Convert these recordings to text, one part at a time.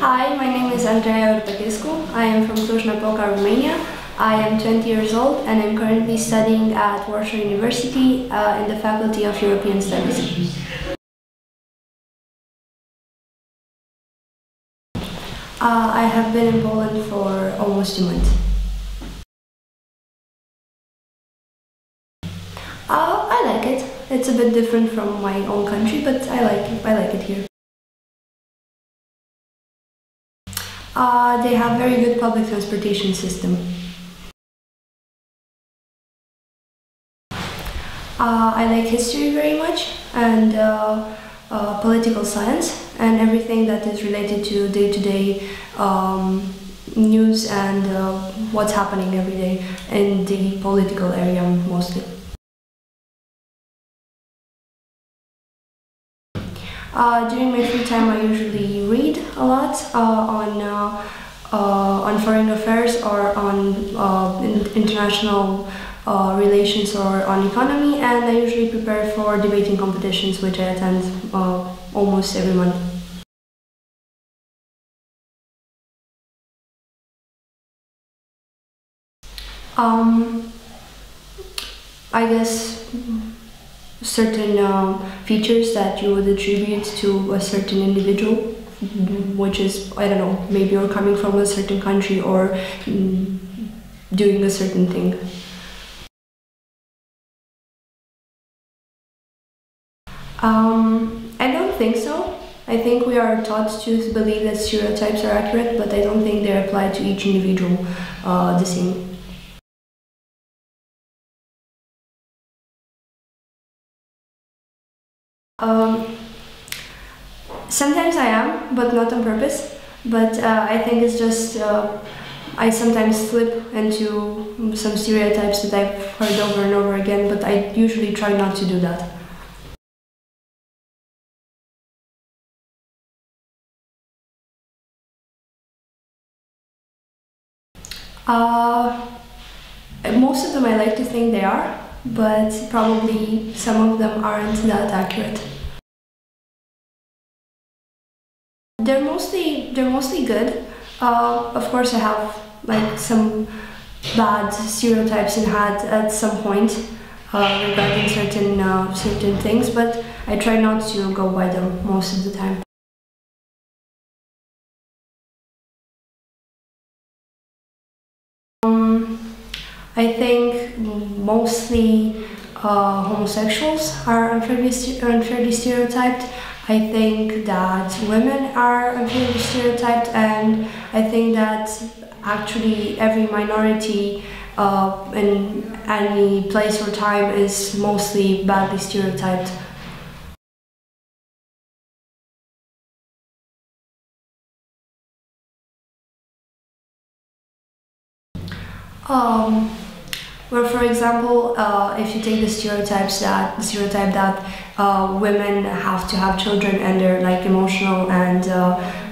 Hi, my name is Andreea Urtăchescu. I am from Cluj-Napoca, Romania. I am 20 years old and I'm currently studying at Warsaw University in the Faculty of European Studies. I have been in Poland for almost 2 months. I like it. It's a bit different from my own country, but I like it here. They have very good public transportation system. I like history very much and political science and everything that is related to day-to-day news and what's happening every day in the political area mostly. During my free time, I usually read a lot on foreign affairs or on international relations or on economy, and I usually prepare for debating competitions, which I attend almost every month. I guess certain features that you would attribute to a certain individual, which is, I don't know, maybe you're coming from a certain country or doing a certain thing. I don't think so. I think we are taught to believe that stereotypes are accurate, but I don't think they're applied to each individual the same. Sometimes I am, but not on purpose. But I think it's just I sometimes slip into some stereotypes that I've heard over and over again, but I usually try not to do that. Most of them I like to think they are, but probably some of them aren't that accurate. They're mostly good. Of course, I have like some bad stereotypes in head at some point regarding certain things, but I try not to go by them most of the time. I think mostly homosexuals are unfairly stereotyped. I think that women are unfairly stereotyped, and I think that actually every minority in any place or time is mostly badly stereotyped. Well, for example, if you take the stereotype that women have to have children and they're like emotional and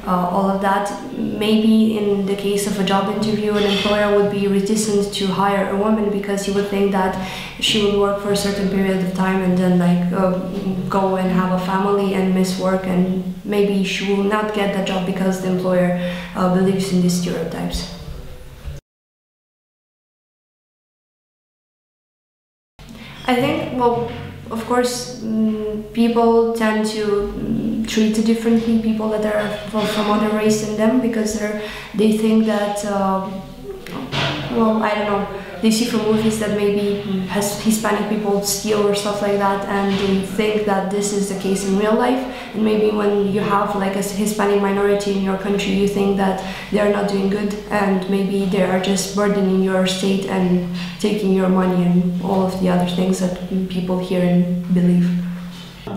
all of that, maybe in the case of a job interview, an employer would be reticent to hire a woman because he would think that she would work for a certain period of time and then like go and have a family and miss work, and maybe she will not get that job because the employer believes in these stereotypes. I think, well, of course, people tend to treat differently people that are from other race than them because they think that, well, I don't know, they see from movies that maybe Hispanic people steal or stuff like that, and they think that this is the case in real life. And maybe when you have like a Hispanic minority in your country, you think that they are not doing good, and maybe they are just burdening your state and taking your money and all of the other things that people here and believe.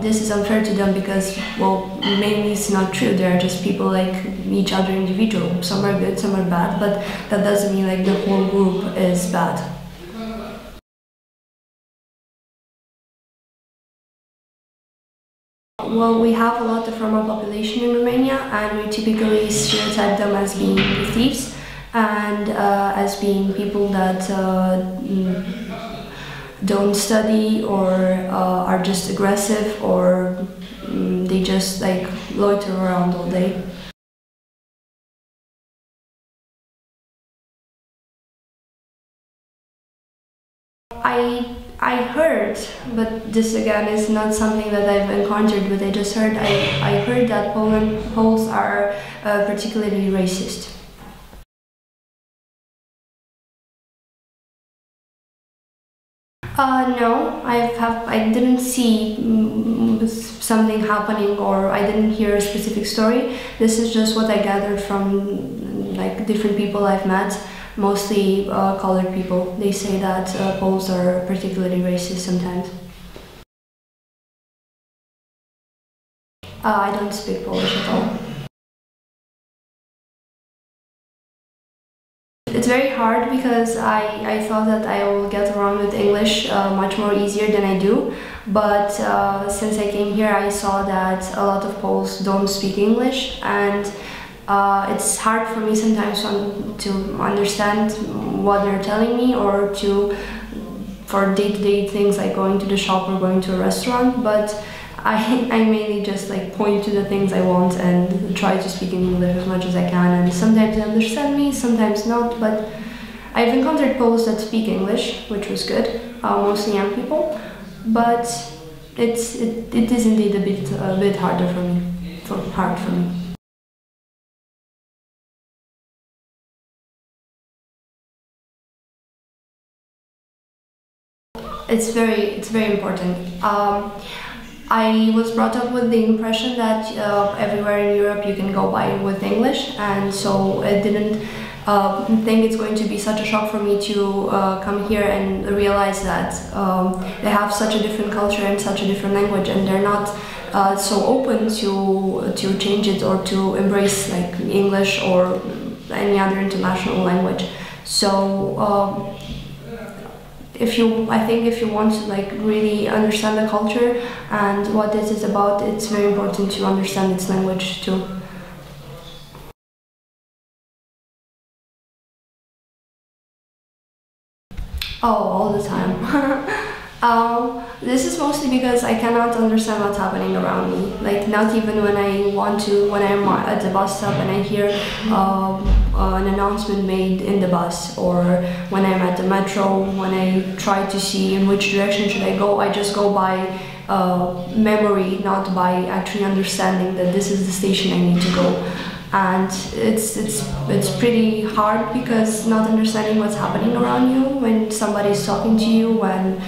This is unfair to them because, well, mainly it's not true. They are just people like each other individual. Some are good, some are bad, but that doesn't mean like the whole group is bad. Well, we have a lot of Roma population in Romania, and we typically stereotype them as being thieves and as being people that don't study or are just aggressive, or they just like loiter around all day. heard, but this again is not something that I've encountered, but I heard that Poles are particularly racist. No, I didn't see something happening, or I didn't hear a specific story. This is just what I gathered from like different people I've met, mostly colored people. They say that Poles are particularly racist sometimes. I don't speak Polish at all. It's very hard because I thought that I will get around with English much more easier than I do, but since I came here I saw that a lot of Poles don't speak English, and it's hard for me sometimes to understand what they're telling me, or for day-to-day things like going to the shop or going to a restaurant, but I mainly just like point to the things I want and try to speak in English as much as I can, and sometimes they understand me, sometimes not, but I've encountered Poles that speak English, which was good, mostly young people, but it is indeed a bit harder for me, hard for me. It's very important. I was brought up with the impression that everywhere in Europe you can go by with English, and so I didn't think it's going to be such a shock for me to come here and realize that they have such a different culture and such a different language, and they're not so open to change it or to embrace like English or any other international language. So I think if you want to like really understand the culture and what this is about, it's very important to understand its language too. Oh, all the time. This is mostly because I cannot understand what's happening around me. Like not even when I'm at the bus stop and I hear an announcement made in the bus, or when I'm at the metro, when I try to see in which direction should I go, I just go by memory, not by actually understanding that this is the station I need to go. And it's pretty hard because not understanding what's happening around you when somebody's talking to you, when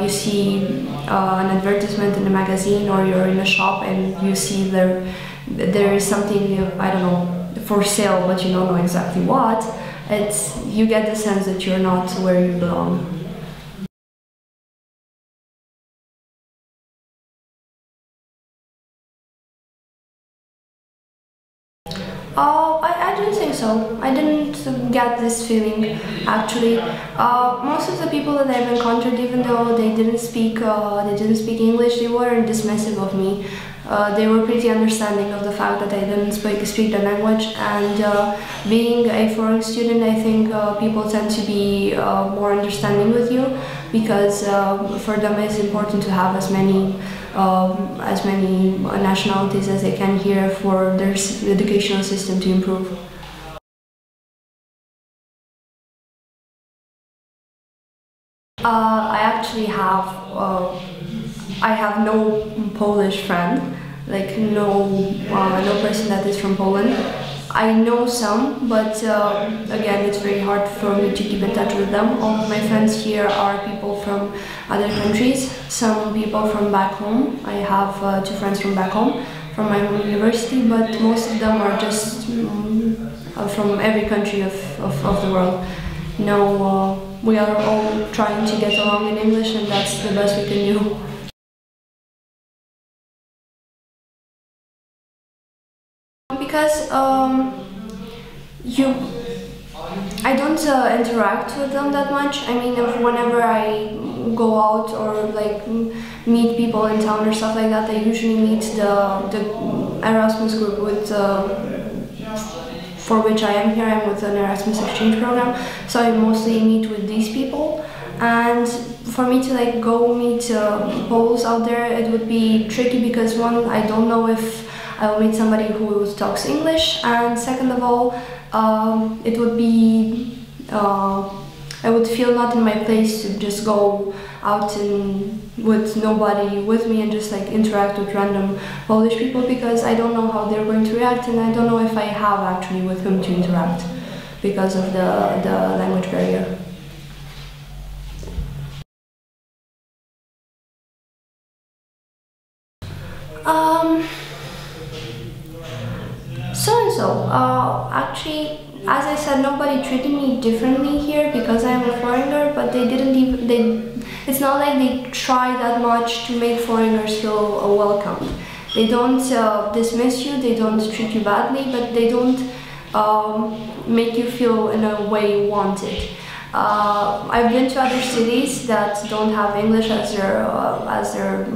you see an advertisement in a magazine, or you're in a shop and you see there is something, I don't know, for sale, but you don't know exactly what. You get the sense that you're not where you belong. I don't think so. I didn't get this feeling actually. Most of the people that I've encountered, even though they didn't speak English, they weren't dismissive of me. They were pretty understanding of the fact that I didn't speak the language, and being a foreign student, I think people tend to be more understanding with you, because for them it's important to have as many nationalities as they can here for their educational system to improve. I actually have no Polish friend, like no person that is from Poland. I know some, but again, it's very hard for me to keep in touch with them. All of my friends here are people from other countries, some people from back home. I have 2 friends from back home, from my home university, but most of them are just from every country of the world. Now, we are all trying to get along in English, and that's the best we can do. Because I don't interact with them that much. I mean, whenever I go out or like meet people in town or stuff like that, I usually meet the Erasmus group for which I am here. I'm with an Erasmus exchange program, so I mostly meet with these people. And for me to like go meet Poles out there, it would be tricky because one, I don't know if I will meet somebody who talks English, and second of all, it would be I would feel not in my place to just go out with nobody with me and just like interact with random Polish people, because I don't know how they're going to react, and I don't know if I have actually with whom to interact because of the language barrier. Actually, as I said, nobody treated me differently here because I am a foreigner, but they didn't even, it's not like they try that much to make foreigners feel welcomed. They don't dismiss you, they don't treat you badly, but they don't make you feel in a way wanted. I've been to other cities that don't have English as their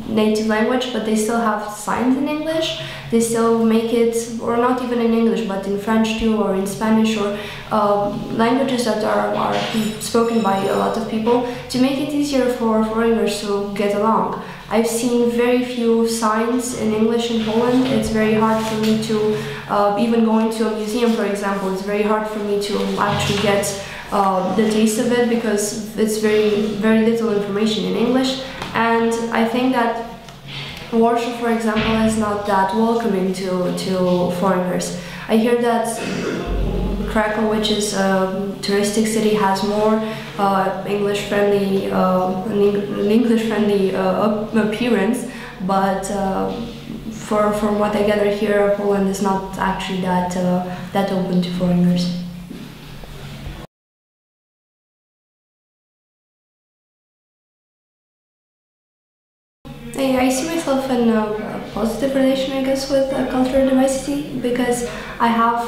native language, but they still have signs in English. They still make it, or not even in English, but in French too, or in Spanish, or languages that are spoken by a lot of people, to make it easier for foreigners to get along. I've seen very few signs in English in Poland. It's very hard for me to, even going to a museum, for example, it's very hard for me to actually get the taste of it, because it's very little information in English. And I think that Warsaw, for example, is not that welcoming to foreigners. I hear that Krakow, which is a touristic city, has more English-friendly appearance, but from what I gather here, Poland is not actually that open to foreigners. I see myself in a positive relation, I guess, with cultural diversity, because I have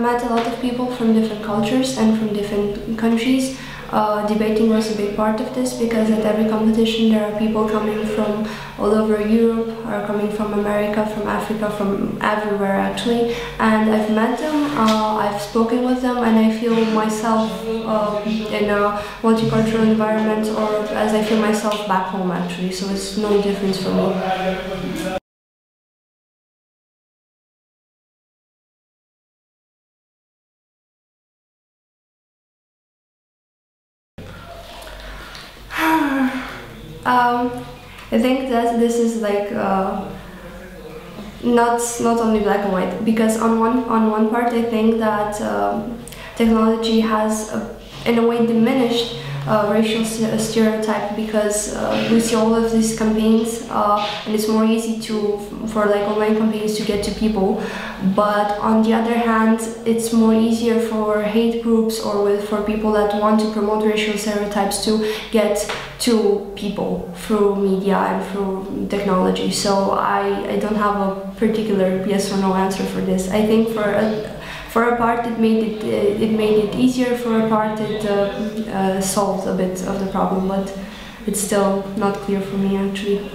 met a lot of people from different cultures and from different countries. Debating was a big part of this, because at every competition there are people coming from all over Europe, or coming from America, from Africa, from everywhere actually. And I've met them, I've spoken with them, and I feel myself in a multicultural environment, or as I feel myself back home actually, so it's no difference for me. I think that this is like not only black and white, because on one part I think that technology has in a way diminished racial stereotype, because we see all of these campaigns and it's more easy for like online campaigns to get to people. But on the other hand, it's more easier for hate groups or for people that want to promote racial stereotypes to get to people through media and through technology. So I don't have a particular yes or no answer for this. I think for a part it made it easier, for a part it solved a bit of the problem, but it's still not clear for me actually.